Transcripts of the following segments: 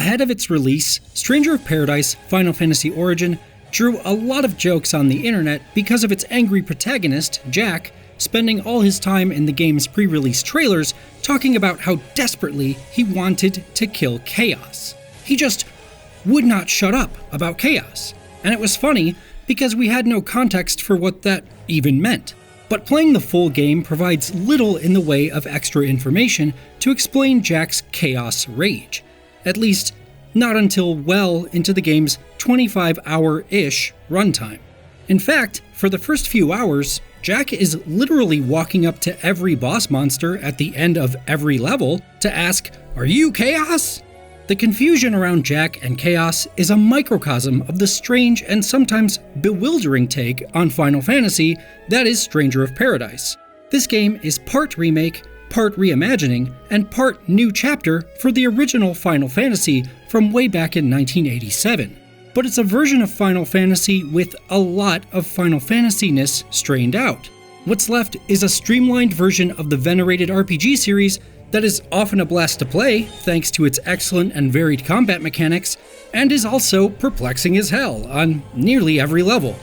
Ahead of its release, Stranger of Paradise Final Fantasy Origin drew a lot of jokes on the internet because of its angry protagonist, Jack, spending all his time in the game's pre-release trailers talking about how desperately he wanted to kill Chaos. He just would not shut up about Chaos. And it was funny because we had no context for what that even meant. But playing the full game provides little in the way of extra information to explain Jack's Chaos rage. At least, not until well into the game's 25-hour-ish runtime. In fact, for the first few hours, Jack is literally walking up to every boss monster at the end of every level to ask, "Are you Chaos?" The confusion around Jack and Chaos is a microcosm of the strange and sometimes bewildering take on Final Fantasy that is Stranger of Paradise. This game is part remake, part reimagining, and part new chapter for the original Final Fantasy from way back in 1987. But it's a version of Final Fantasy with a lot of Final Fantasy-ness strained out. What's left is a streamlined version of the venerated RPG series that is often a blast to play thanks to its excellent and varied combat mechanics, and is also perplexing as hell on nearly every level.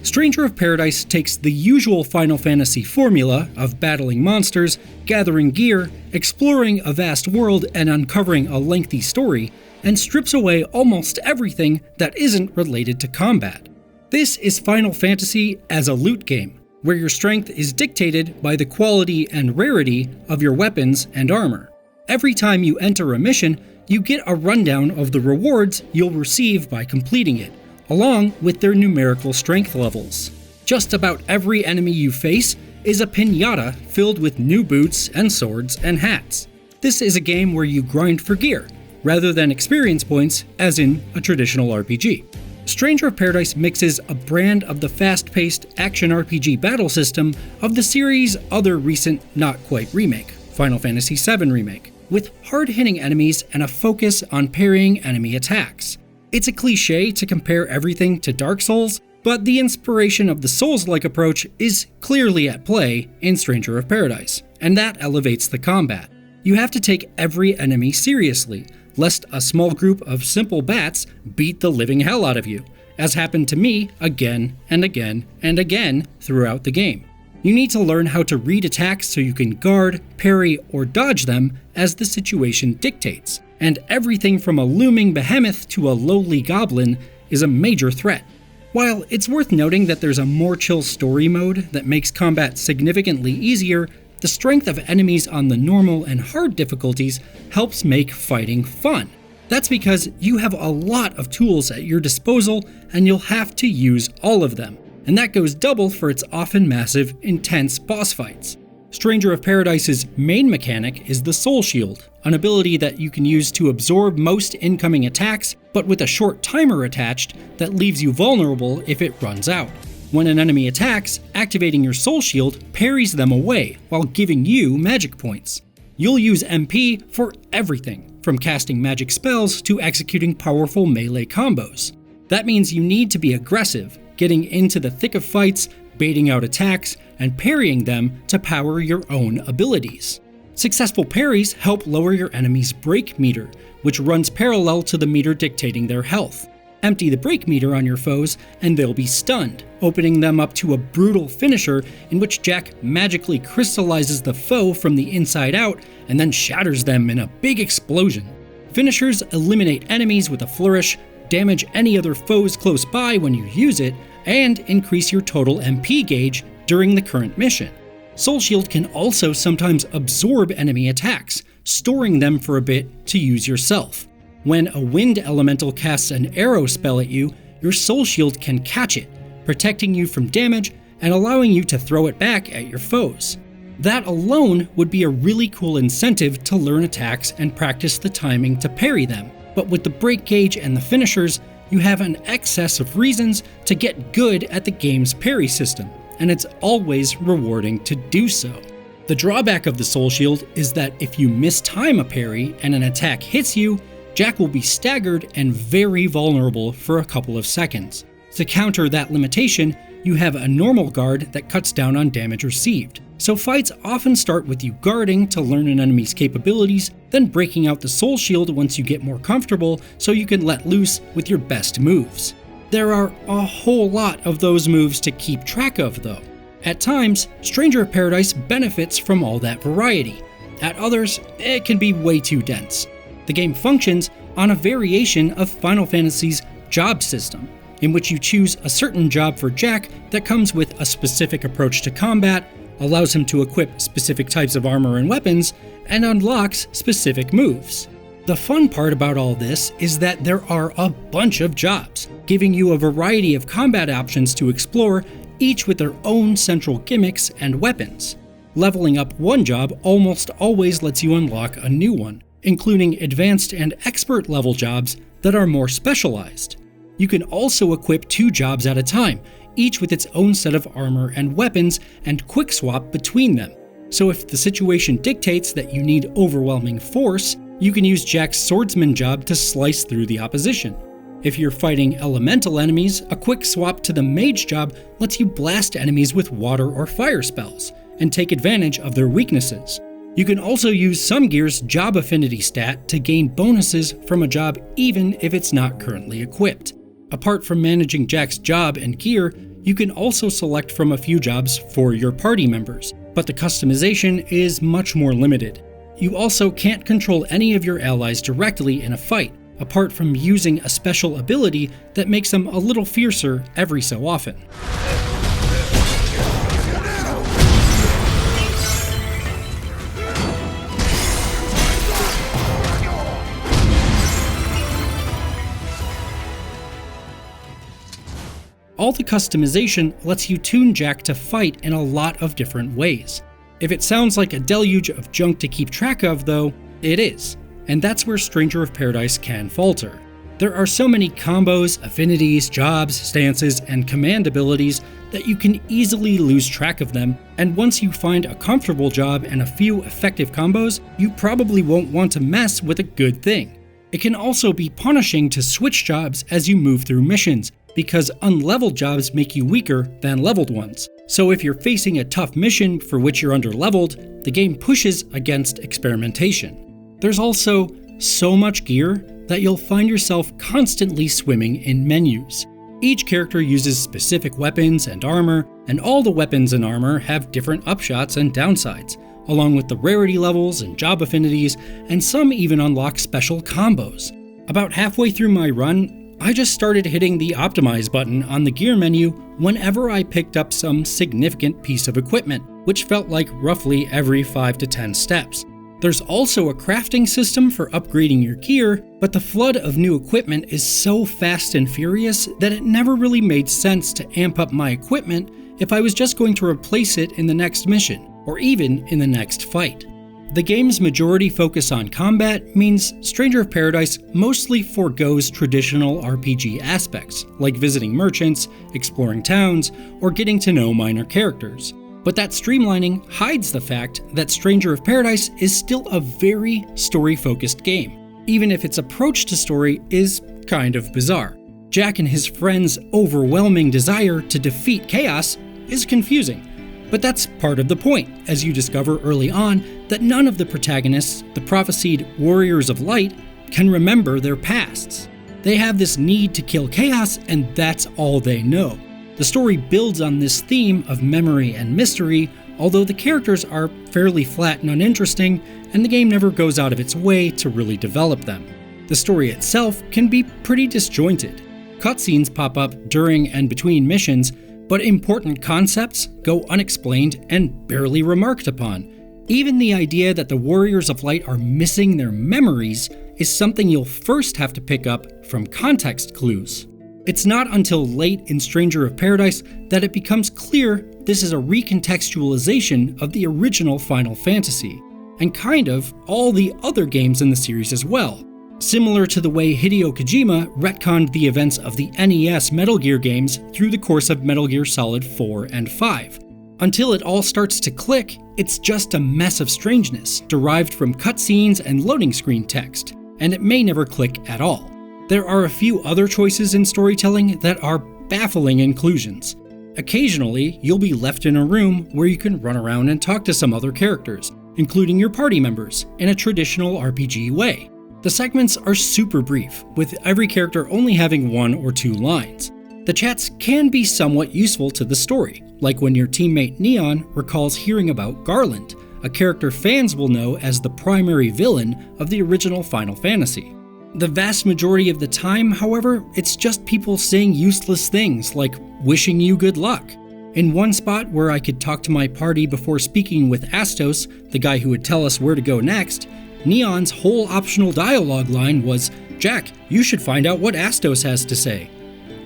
Stranger of Paradise takes the usual Final Fantasy formula of battling monsters, gathering gear, exploring a vast world, and uncovering a lengthy story, and strips away almost everything that isn't related to combat. This is Final Fantasy as a loot game, where your strength is dictated by the quality and rarity of your weapons and armor. Every time you enter a mission, you get a rundown of the rewards you'll receive by completing it, along with their numerical strength levels. Just about every enemy you face is a piñata filled with new boots and swords and hats. This is a game where you grind for gear, rather than experience points as in a traditional RPG. Stranger of Paradise mixes a brand of the fast-paced action RPG battle system of the series' other recent not-quite remake, Final Fantasy VII Remake, with hard-hitting enemies and a focus on parrying enemy attacks. It's a cliche to compare everything to Dark Souls, but the inspiration of the Souls-like approach is clearly at play in Stranger of Paradise, and that elevates the combat. You have to take every enemy seriously, lest a small group of simple bats beat the living hell out of you, as happened to me again and again and again throughout the game. You need to learn how to read attacks so you can guard, parry, or dodge them as the situation dictates, and everything from a looming behemoth to a lowly goblin is a major threat. While it's worth noting that there's a more chill story mode that makes combat significantly easier, the strength of enemies on the normal and hard difficulties helps make fighting fun. That's because you have a lot of tools at your disposal and you'll have to use all of them, and that goes double for its often massive, intense boss fights. Stranger of Paradise's main mechanic is the Soul Shield, an ability that you can use to absorb most incoming attacks, but with a short timer attached that leaves you vulnerable if it runs out. When an enemy attacks, activating your Soul Shield parries them away while giving you magic points. You'll use MP for everything, from casting magic spells to executing powerful melee combos. That means you need to be aggressive, getting into the thick of fights, baiting out attacks, and parrying them to power your own abilities. Successful parries help lower your enemy's break meter, which runs parallel to the meter dictating their health. Empty the break meter on your foes, and they'll be stunned, opening them up to a brutal finisher in which Jack magically crystallizes the foe from the inside out and then shatters them in a big explosion. Finishers eliminate enemies with a flourish, damage any other foes close by when you use it, and increase your total MP gauge during the current mission. Soul Shield can also sometimes absorb enemy attacks, storing them for a bit to use yourself. When a wind elemental casts an arrow spell at you, your Soul Shield can catch it, protecting you from damage and allowing you to throw it back at your foes. That alone would be a really cool incentive to learn attacks and practice the timing to parry them, but with the break gauge and the finishers, you have an excess of reasons to get good at the game's parry system, and it's always rewarding to do so. The drawback of the Soul Shield is that if you mistime a parry and an attack hits you, Jack will be staggered and very vulnerable for a couple of seconds. To counter that limitation, you have a normal guard that cuts down on damage received. So fights often start with you guarding to learn an enemy's capabilities, then breaking out the soul shield once you get more comfortable so you can let loose with your best moves. There are a whole lot of those moves to keep track of though. At times, Stranger of Paradise benefits from all that variety. At others, it can be way too dense. The game functions on a variation of Final Fantasy's job system, in which you choose a certain job for Jack that comes with a specific approach to combat, allows him to equip specific types of armor and weapons, and unlocks specific moves. The fun part about all this is that there are a bunch of jobs, giving you a variety of combat options to explore, each with their own central gimmicks and weapons. Leveling up one job almost always lets you unlock a new one, including advanced and expert level jobs that are more specialized. You can also equip 2 jobs at a time, each with its own set of armor and weapons, and quick swap between them. So if the situation dictates that you need overwhelming force, you can use Jack's swordsman job to slice through the opposition. If you're fighting elemental enemies, a quick swap to the mage job lets you blast enemies with water or fire spells, and take advantage of their weaknesses. You can also use some gear's job affinity stat to gain bonuses from a job even if it's not currently equipped. Apart from managing Jack's job and gear, you can also select from a few jobs for your party members, but the customization is much more limited. You also can't control any of your allies directly in a fight, apart from using a special ability that makes them a little fiercer every so often. All the customization lets you tune Jack to fight in a lot of different ways. If it sounds like a deluge of junk to keep track of, though, it is, and that's where Stranger of Paradise can falter. There are so many combos, affinities, jobs, stances, and command abilities that you can easily lose track of them, and once you find a comfortable job and a few effective combos, you probably won't want to mess with a good thing. It can also be punishing to switch jobs as you move through missions, because unleveled jobs make you weaker than leveled ones. So if you're facing a tough mission for which you're underleveled, the game pushes against experimentation. There's also so much gear that you'll find yourself constantly swimming in menus. Each character uses specific weapons and armor, and all the weapons and armor have different upshots and downsides, along with the rarity levels and job affinities, and some even unlock special combos. About halfway through my run, I just started hitting the optimize button on the gear menu whenever I picked up some significant piece of equipment, which felt like roughly every 5 to 10 steps. There's also a crafting system for upgrading your gear, but the flood of new equipment is so fast and furious that it never really made sense to amp up my equipment if I was just going to replace it in the next mission, or even in the next fight. The game's majority focus on combat means Stranger of Paradise mostly forgoes traditional RPG aspects, like visiting merchants, exploring towns, or getting to know minor characters. But that streamlining hides the fact that Stranger of Paradise is still a very story-focused game, even if its approach to story is kind of bizarre. Jack and his friends' overwhelming desire to defeat chaos is confusing. But that's part of the point, as you discover early on that none of the protagonists, the prophesied Warriors of Light, can remember their pasts. They have this need to kill chaos, and that's all they know. The story builds on this theme of memory and mystery, although the characters are fairly flat and uninteresting, and the game never goes out of its way to really develop them. The story itself can be pretty disjointed. Cutscenes pop up during and between missions, but important concepts go unexplained and barely remarked upon. Even the idea that the Warriors of Light are missing their memories is something you'll first have to pick up from context clues. It's not until late in Stranger of Paradise that it becomes clear this is a recontextualization of the original Final Fantasy, and kind of all the other games in the series as well. Similar to the way Hideo Kojima retconned the events of the NES Metal Gear games through the course of Metal Gear Solid 4 and 5. Until it all starts to click, it's just a mess of strangeness derived from cutscenes and loading screen text, and it may never click at all. There are a few other choices in storytelling that are baffling inclusions. Occasionally, you'll be left in a room where you can run around and talk to some other characters, including your party members, in a traditional RPG way. The segments are super brief, with every character only having 1 or 2 lines. The chats can be somewhat useful to the story, like when your teammate Neon recalls hearing about Garland, a character fans will know as the primary villain of the original Final Fantasy. The vast majority of the time, however, it's just people saying useless things like wishing you good luck. In one spot where I could talk to my party before speaking with Astos, the guy who would tell us where to go next, Neon's whole optional dialogue line was, "Jack, you should find out what Astos has to say."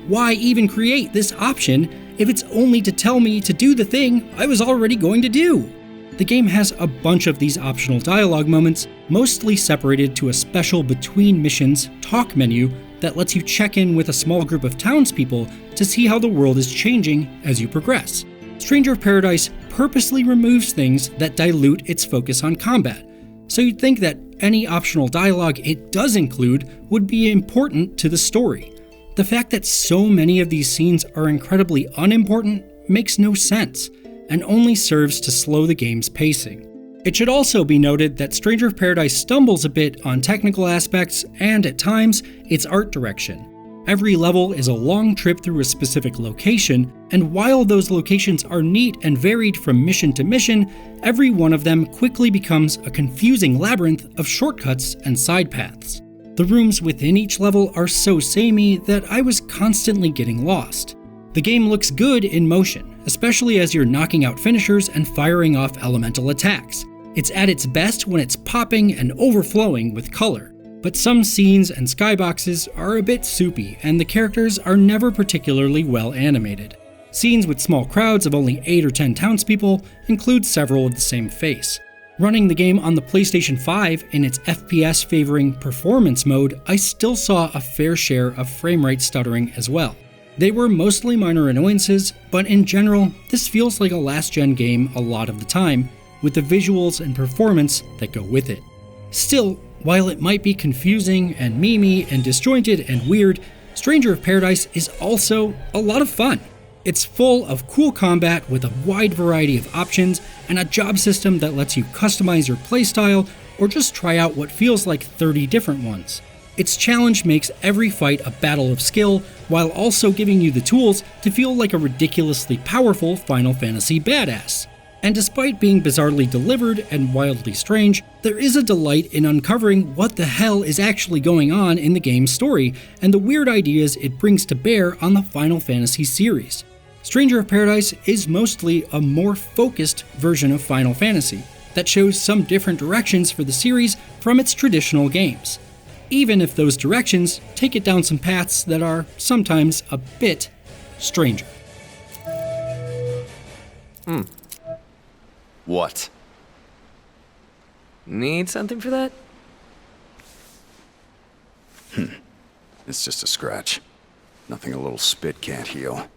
Why even create this option if it's only to tell me to do the thing I was already going to do? The game has a bunch of these optional dialogue moments, mostly separated to a special between missions talk menu that lets you check in with a small group of townspeople to see how the world is changing as you progress. Stranger of Paradise purposely removes things that dilute its focus on combat, so you'd think that any optional dialogue it does include would be important to the story. The fact that so many of these scenes are incredibly unimportant makes no sense, and only serves to slow the game's pacing. It should also be noted that Stranger of Paradise stumbles a bit on technical aspects and, at times, its art direction. Every level is a long trip through a specific location, and while those locations are neat and varied from mission to mission, every one of them quickly becomes a confusing labyrinth of shortcuts and side paths. The rooms within each level are so samey that I was constantly getting lost. The game looks good in motion, especially as you're knocking out finishers and firing off elemental attacks. It's at its best when it's popping and overflowing with color. But some scenes and skyboxes are a bit soupy, and the characters are never particularly well animated. Scenes with small crowds of only 8 or 10 townspeople include several of the same face. Running the game on the PlayStation 5 in its FPS favoring performance mode, I still saw a fair share of frame rate stuttering as well. They were mostly minor annoyances, but in general, this feels like a last-gen game a lot of the time, with the visuals and performance that go with it. Still, while it might be confusing and memey and disjointed and weird, Stranger of Paradise is also a lot of fun. It's full of cool combat with a wide variety of options and a job system that lets you customize your playstyle or just try out what feels like 30 different ones. Its challenge makes every fight a battle of skill, while also giving you the tools to feel like a ridiculously powerful Final Fantasy badass. And despite being bizarrely delivered and wildly strange, there is a delight in uncovering what the hell is actually going on in the game's story and the weird ideas it brings to bear on the Final Fantasy series. Stranger of Paradise is mostly a more focused version of Final Fantasy that shows some different directions for the series from its traditional games, even if those directions take it down some paths that are sometimes a bit stranger. What? Need something for that? It's just a scratch. Nothing a little spit can't heal.